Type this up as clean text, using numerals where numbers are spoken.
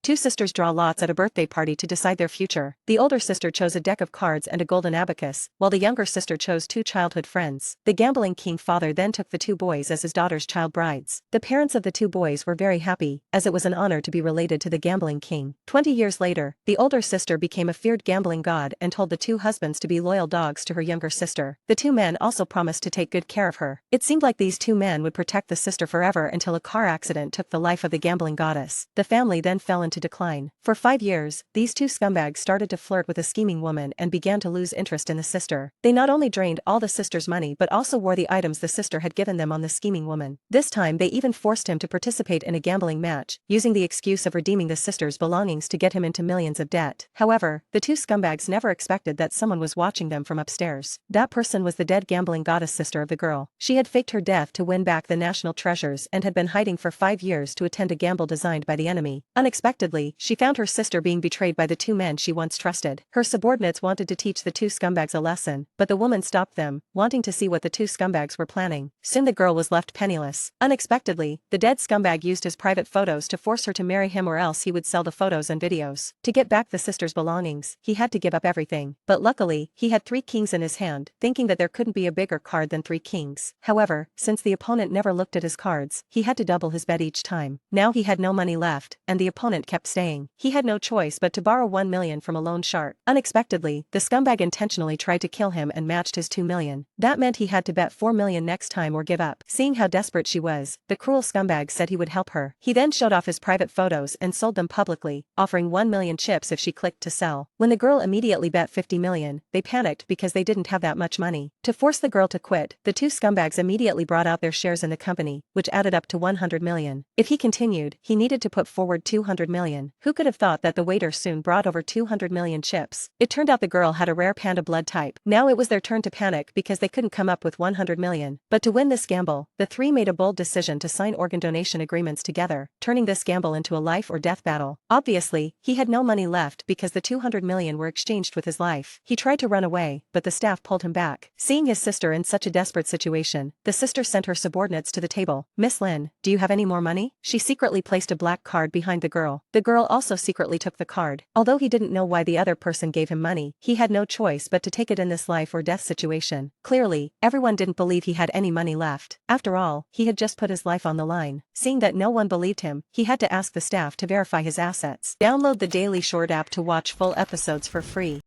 Two sisters draw lots at a birthday party to decide their future. The older sister chose a deck of cards and a golden abacus, while the younger sister chose two childhood friends. The gambling king father then took the two boys as his daughter's child brides. The parents of the two boys were very happy, as it was an honor to be related to the gambling king. 20 years later, the older sister became a feared gambling god and told the two husbands to be loyal dogs to her younger sister. The two men also promised to take good care of her. It seemed like these two men would protect the sister forever until a car accident took the life of the gambling goddess. The family then fell into decline. For 5 years, these two scumbags started to flirt with a scheming woman and began to lose interest in the sister. They not only drained all the sister's money but also wore the items the sister had given them on the scheming woman. This time they even forced him to participate in a gambling match, using the excuse of redeeming the sister's belongings to get him into millions of debt. However, the two scumbags never expected that someone was watching them from upstairs. That person was the dead gambling goddess sister of the girl. She had faked her death to win back the national treasures and had been hiding for 5 years to attend a gamble designed by the enemy. Unexpectedly, she found her sister being betrayed by the two men she once trusted. Her subordinates wanted to teach the two scumbags a lesson, but the woman stopped them, wanting to see what the two scumbags were planning. Soon the girl was left penniless. Unexpectedly, the dead scumbag used his private photos to force her to marry him, or else he would sell the photos and videos. To get back the sister's belongings, he had to give up everything. But luckily, he had 3 kings in his hand, thinking that there couldn't be a bigger card than 3 kings. However, since the opponent never looked at his cards, he had to double his bet each time. Now he had no money left, and the opponent kept staying. He had no choice but to borrow 1 million from a loan shark. Unexpectedly, the scumbag intentionally tried to kill him and matched his 2 million. That meant he had to bet 4 million next time or give up. Seeing how desperate she was, the cruel scumbag said he would help her. He then showed off his private photos and sold them publicly, offering 1 million chips if she clicked to sell. When the girl immediately bet 50 million, they panicked because they didn't have that much money. To force the girl to quit, the two scumbags immediately brought out their shares in the company, which added up to 100 million. If he continued, he needed to put forward 200 million. Who could have thought that the waiter soon brought over 200 million chips? It turned out the girl had a rare panda blood type. Now it was their turn to panic because they couldn't come up with 100 million. But to win this gamble, the three made a bold decision to sign organ donation agreements together, turning this gamble into a life or death battle. Obviously, he had no money left because the 200 million were exchanged with his life. He tried to run away, but the staff pulled him back. Seeing his sister in such a desperate situation, the sister sent her subordinates to the table. "Miss Lin, do you have any more money?" She secretly placed a black card behind the girl. The girl also secretly took the card. Although he didn't know why the other person gave him money, he had no choice but to take it in this life or death situation. Clearly, everyone didn't believe he had any money left. After all, he had just put his life on the line. Seeing that no one believed him, he had to ask the staff to verify his assets. Download the Daily Short app to watch full episodes for free.